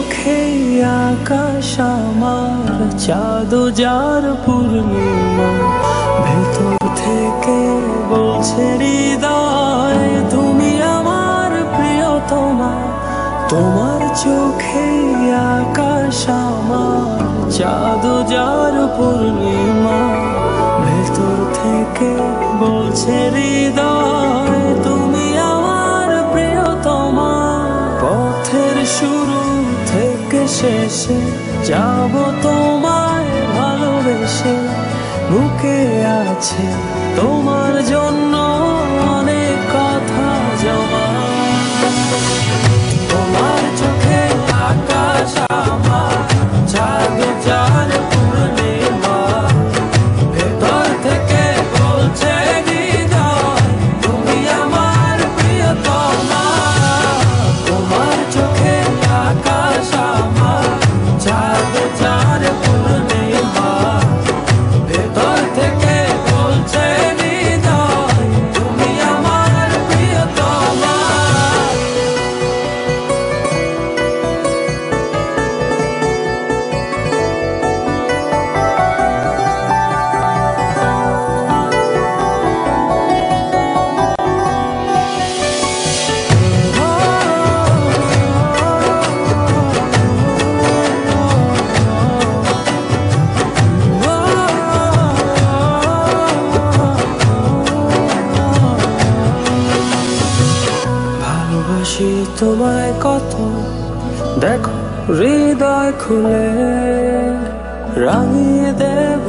চোখে আকাশ আমার, চাঁদ যার পূর্ণিমা, ভেতর থেকে বলছে হৃদয় তুমি আমার প্রিয়তমা। তোমার চোখে আকাশ আমার, চাঁদ যার পূর্ণিমা, ভেতর থেকে বলছে হৃদয় তুমি আমার প্রিয়তমা। পথের শুরু থেকে শেষে যাব তোমায় ভালোবেসে, বুকে আছে তোমার জন্য অনেক কথা জমা। তোমার চোখে আকাশ আমার, চাঁদ যার পূর্ণিমা, ভেতর থেকে বলছে হৃদয় তুমি আমার প্রিয়তমা। তোমার চোখে আকাশ আমার, চাঁদ যার পূর্ণিমা, ভেতর থেকে বলছে হৃদয় তুমি আমার প্রিয়তমা। ভালোবাসি তোমায় কত, দেখো হৃদয় খুলে, রাঙিয়ে দেব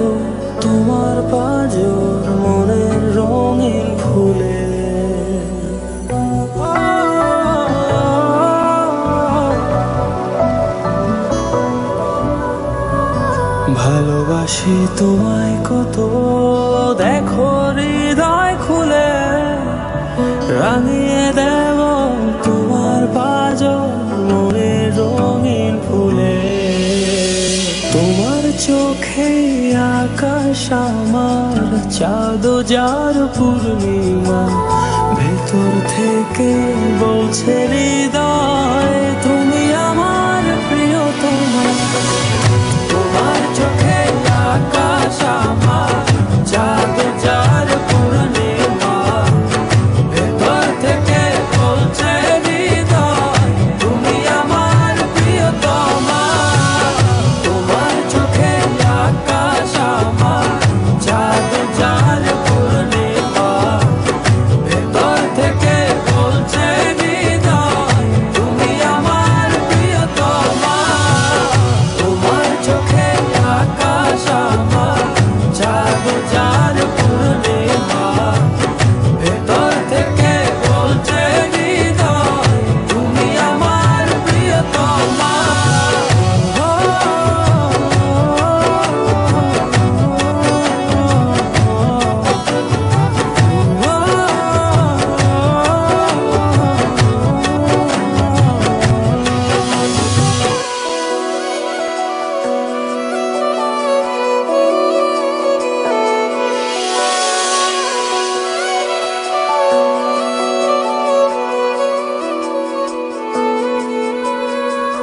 তোমার পাঁজর মনের রঙিন ফুলে। ভালোবাসি তোমায় কত, দেখো হৃদয় খুলে, রাঙিয়ে দেব তোমার পাঁজর মনের রঙিন ফুলে। তোমার চোখে আকাশ আমার, চাঁদ যার পূর্ণিমা, ভেতর থেকে বলছে হৃদয় তুমি আমার প্রিয়তমা। তোমার চোখে আকাশ আমার, চাঁদ যার পূর্ণিমা, ভেতর থেকে বলছে হৃদয় তুমি আমার প্রিয়তমা। তোমার চোখে আকাশ আমার, চাঁদ যার পূর্ণিমা, ভেতর থেকে বলছে হৃদয় তুমি আমার প্রিয়তমা। তোমার চোখে আকাশ আমার, চাঁদ যার পূর্ণিমা, ভেতর থেকে বলছে হৃদয় তুমি আমার প্রিয়তমা।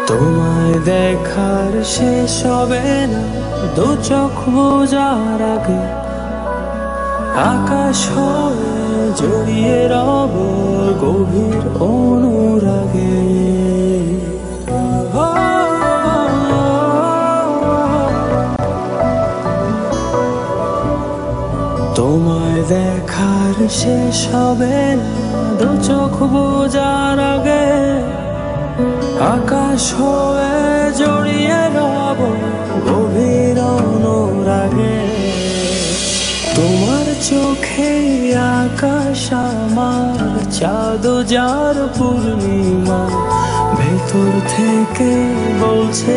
তোমায় দেখার শেষ হবে না দু চোখ বোঝার আগে, আকাশ হয়ে জড়িয়ে রব গভীর অনুরাগে। তোমায় দেখার শেষ হবে না দু চোখ বোঝার আগে, আকাশ হয়ে জড়িয়ে রব গভীর অনুরাগে। তোমার চোখে আকাশ আমার, চাঁদ যার পূর্ণিমা, ভেতর থেকে বলছে